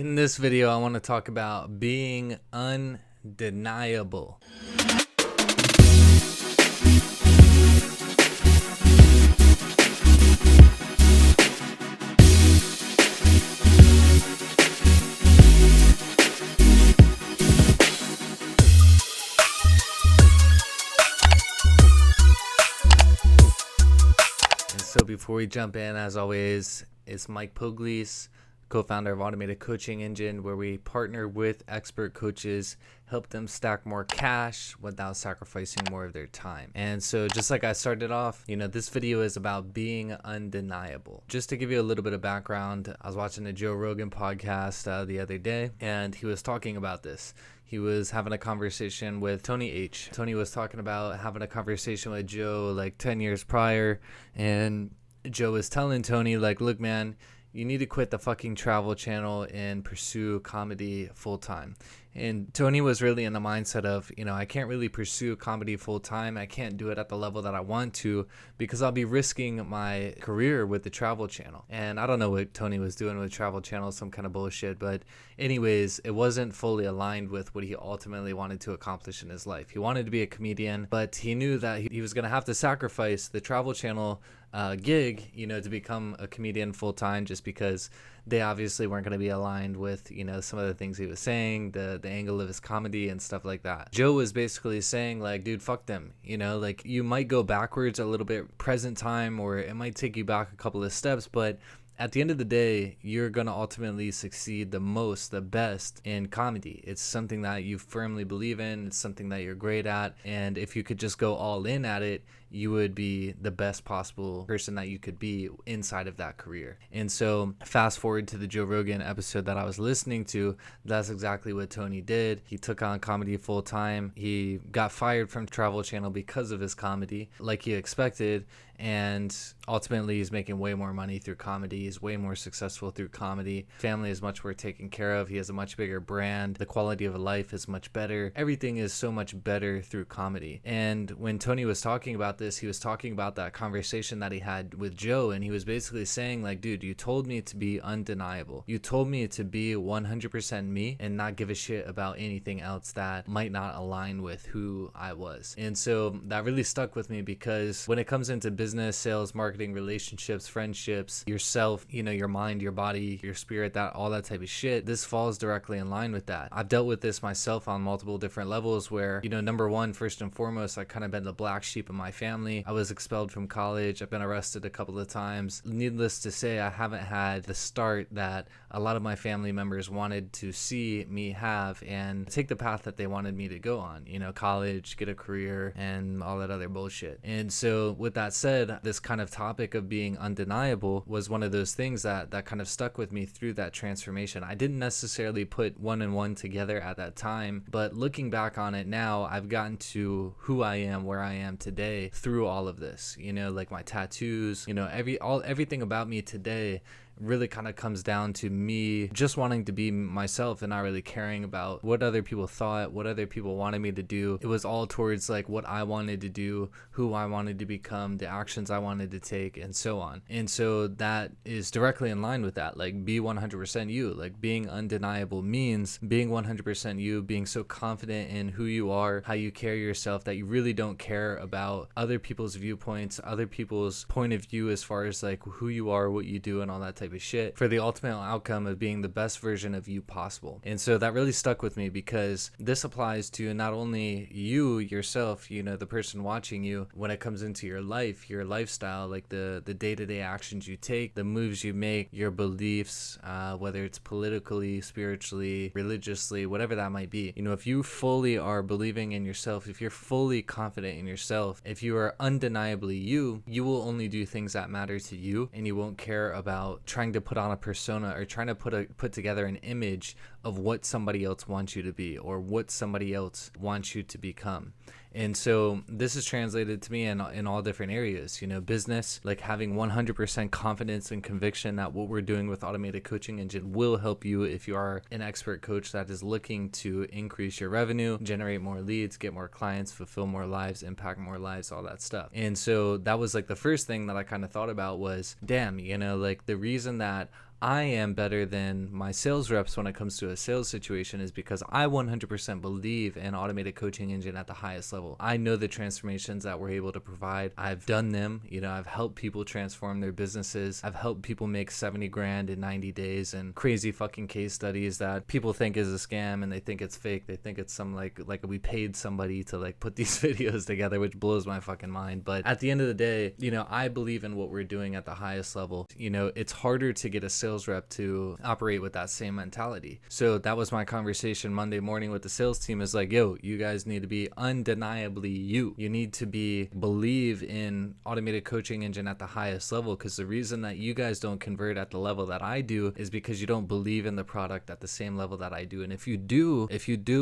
In this video, I want to talk about being undeniable. And so before we jump in, as always, it's Mike Poglese, co-founder of Automated Coaching Engine, where we partner with expert coaches, help them stack more cash without sacrificing more of their time. And so just like I started off, this video is about being undeniable. Just to give you a little bit of background, I was watching a Joe Rogan podcast the other day, and he was talking about this. He was having a conversation with Tony H. Tony was talking about having a conversation with Joe like 10 years prior, and Joe was telling Tony, like, look, man, you need to quit the fucking travel channel and pursue comedy full time. And Tony was really in the mindset of, I can't really pursue comedy full time. I can't do it at the level that I want to because I'll be risking my career with the travel channel. And I don't know what Tony was doing with travel channel, some kind of bullshit. But anyways, it wasn't fully aligned with what he ultimately wanted to accomplish in his life. He wanted to be a comedian, but he knew that he was going to have to sacrifice the travel channel gig, to become a comedian full time, just because they obviously weren't going to be aligned with, some of the things he was saying, the angle of his comedy and stuff like that. Joe was basically saying, like, dude, fuck them, like, you might go backwards a little bit present time, or it might take you back a couple of steps, but at the end of the day, you're going to ultimately succeed the most, the best in comedy. It's something that you firmly believe in. It's something that you're great at. And if you could just go all in at it, you would be the best possible person that you could be inside of that career. And so fast forward to the Joe Rogan episode that I was listening to, that's exactly what Tony did. He took on comedy full time. He got fired from Travel Channel because of his comedy, like he expected. And ultimately, he's making way more money through comedy. He's way more successful through comedy. Family is much more taken care of. He has a much bigger brand. The quality of life is much better. Everything is so much better through comedy. And when Tony was talking about this, he was talking about that conversation that he had with Joe. And he was basically saying, like, dude, you told me to be undeniable. You told me to be 100% me and not give a shit about anything else that might not align with who I was. And so that really stuck with me, because when it comes into business, sales, marketing, relationships, friendships, yourself, your mind, your body, your spirit, all that type of shit, this falls directly in line with that. I've dealt with this myself on multiple different levels where, number one, first and foremost, I kind of been the black sheep of my family. I was expelled from college. I've been arrested a couple of times. Needless to say, I haven't had the start that a lot of my family members wanted to see me have and take the path that they wanted me to go on, college, get a career, and all that other bullshit. And so with that said, this kind of topic of being undeniable was one of those things that kind of stuck with me through that transformation. I didn't necessarily put one and one together at that time, but looking back on it now, I've gotten to who I am, where I am today through all of this, like my tattoos, everything about me today really kind of comes down to me just wanting to be myself and not really caring about what other people thought, what other people wanted me to do. It was all towards like what I wanted to do, who I wanted to become, the actions I wanted to take, and so on. And so that is directly in line with that. Like, be 100% you. Like, being undeniable means being 100% you, being so confident in who you are, how you carry yourself, that you really don't care about other people's viewpoints, other people's point of view as far as like who you are, what you do, and all that type of shit, for the ultimate outcome of being the best version of you possible. And so that really stuck with me, because this applies to not only you yourself, the person watching you, when it comes into your life, your lifestyle, like the day-to-day actions you take, the moves you make, your beliefs, whether it's politically, spiritually, religiously, whatever that might be. If you fully are believing in yourself, if you're fully confident in yourself, if you are undeniably you, you will only do things that matter to you, and you won't care about trying to put on a persona or trying to put together an image of what somebody else wants you to be or what somebody else wants you to become. And so this is translated to me in all different areas, business, like having 100% confidence and conviction that what we're doing with Automated Coaching Engine will help you if you are an expert coach that is looking to increase your revenue, generate more leads, get more clients, fulfill more lives, impact more lives, all that stuff. And so that was like the first thing that I kind of thought about was, damn, like the reason that I am better than my sales reps when it comes to a sales situation is because I 100% believe in automated coaching engine at the highest level. I know the transformations that we're able to provide. I've done them. I've helped people transform their businesses. I've helped people make 70 grand in 90 days and crazy fucking case studies that people think is a scam and they think it's fake. They think it's some like we paid somebody to like put these videos together, which blows my fucking mind. But at the end of the day, I believe in what we're doing at the highest level. It's harder to get a sales rep to operate with that same mentality. So that was my conversation Monday morning with the sales team, is like, yo, you guys need to be undeniably you. You need to believe in automated coaching engine at the highest level, because the reason that you guys don't convert at the level that I do is because you don't believe in the product at the same level that I do. And if you do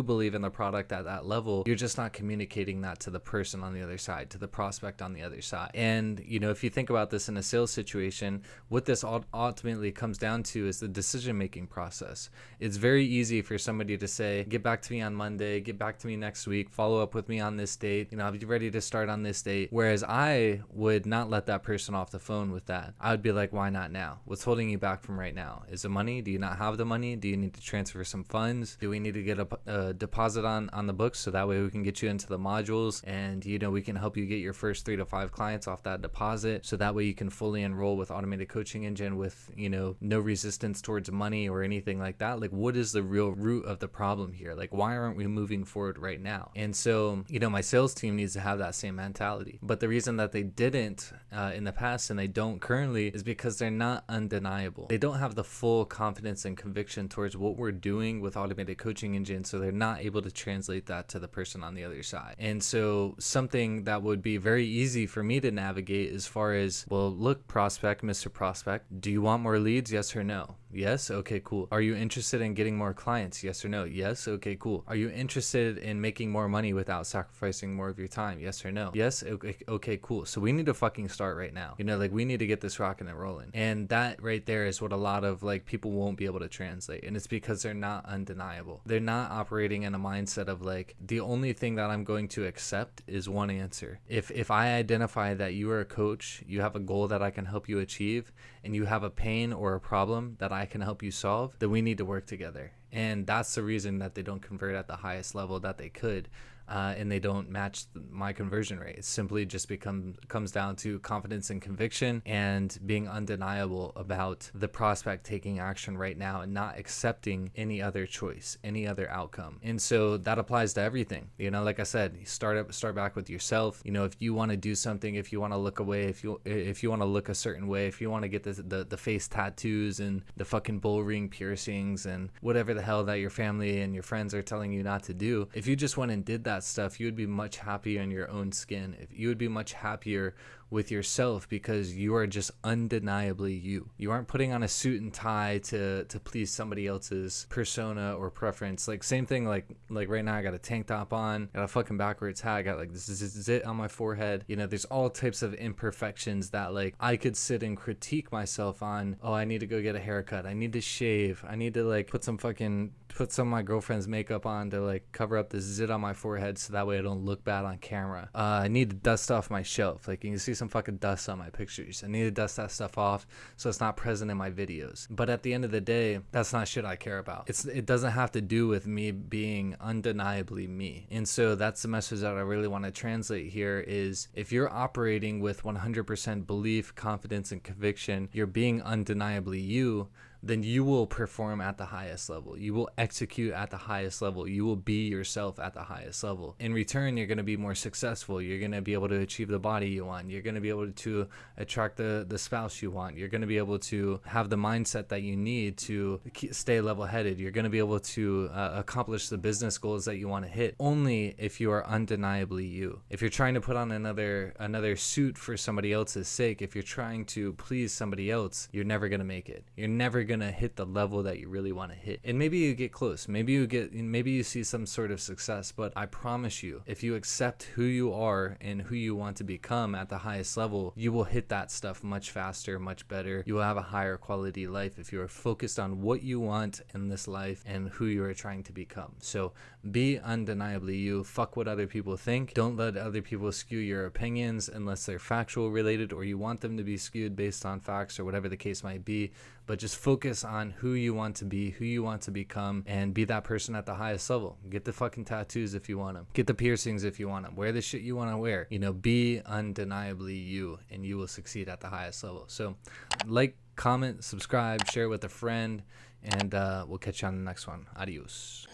believe in the product at that level, you're just not communicating that to the person on the other side, to the prospect on the other side. And if you think about this in a sales situation, what this ultimately comes down to is the decision-making process. It's very easy for somebody to say, get back to me on Monday, get back to me next week, follow up with me on this date, I'll be ready to start on this date. Whereas I would not let that person off the phone with that. I would be like, why not now? What's holding you back from right now? Is it money? Do you not have the money? Do you need to transfer some funds? Do we need to get a deposit on the books so that way we can get you into the modules and we can help you get your first 3 to 5 clients off that deposit, so that way you can fully enroll with automated coaching engine with no resistance towards money or anything like that. Like, what is the real root of the problem here? Like, why aren't we moving forward right now? And so my sales team needs to have that same mentality. But the reason that they didn't in the past and they don't currently is because they're not undeniable. They don't have the full confidence and conviction towards what we're doing with automated coaching engine, so they're not able to translate that to the person on the other side. And so something that would be very easy for me to navigate as far as, well, look, prospect, Mr. Prospect, do you want more leads? Yes or no? Yes? Okay, cool. Are you interested in getting more clients? Yes or no? Yes? Okay, cool. Are you interested in making more money without sacrificing more of your time? Yes or no? Yes? Okay, cool. So we need to fucking start right now. We need to get this rocking and rolling. And that right there is what a lot of people won't be able to translate. And it's because they're not undeniable. They're not operating in a mindset of the only thing that I'm going to accept is one answer. If I identify that you are a coach, you have a goal that I can help you achieve, and you have a pain or a problem that I can help you solve, then we need to work together. And that's the reason that they don't convert at the highest level that they could. And they don't match my conversion rate. It simply just comes down to confidence and conviction and being undeniable about the prospect taking action right now and not accepting any other choice, any other outcome. And so that applies to everything. Like I said, start back with yourself. If you want to do something, if you want to look away, if you want to look a certain way, if you want to get the face tattoos and the fucking bull ring piercings and whatever the hell that your family and your friends are telling you not to do, if you just went and did that stuff, you would be much happier in your own skin. If you would be much happier with yourself, because you are just undeniably you. You aren't putting on a suit and tie to please somebody else's persona or preference. Same thing, like right now I got a tank top on, got a fucking backwards hat, I got this zit on my forehead. There's all types of imperfections that I could sit and critique myself on. Oh, I need to go get a haircut, I need to shave, I need to put some of my girlfriend's makeup on to cover up the zit on my forehead so that way I don't look bad on camera. I need to dust off my shelf. You can see some fucking dust on my pictures. I need to dust that stuff off so it's not present in my videos. But at the end of the day, that's not shit I care about. It doesn't have to do with me being undeniably me. And so that's the message that I really want to translate here is, if you're operating with 100% belief, confidence, and conviction, you're being undeniably you, then you will perform at the highest level. You will execute at the highest level. You will be yourself at the highest level. In return, you're going to be more successful. You're going to be able to achieve the body you want. You're going to be able to attract the spouse you want. You're going to be able to have the mindset that you need to stay level-headed. You're going to be able to accomplish the business goals that you want to hit, only if you are undeniably you. If you're trying to put on another suit for somebody else's sake, if you're trying to please somebody else, you're never going to make it. You're never going to hit the level that you really want to hit. And maybe you get close, maybe you see some sort of success, but I promise you, if you accept who you are and who you want to become at the highest level, you will hit that stuff much faster, much better. You will have a higher quality life if you are focused on what you want in this life and who you are trying to become. So be undeniably you. Fuck what other people think. Don't let other people skew your opinions unless they're factual related or you want them to be skewed based on facts or whatever the case might be. but just focus on who you want to be, who you want to become, and be that person at the highest level. Get the fucking tattoos if you want them. Get the piercings if you want them. Wear the shit you want to wear. You know, be undeniably you, and you will succeed at the highest level. So like, comment, subscribe, share with a friend, and we'll catch you on the next one. Adios.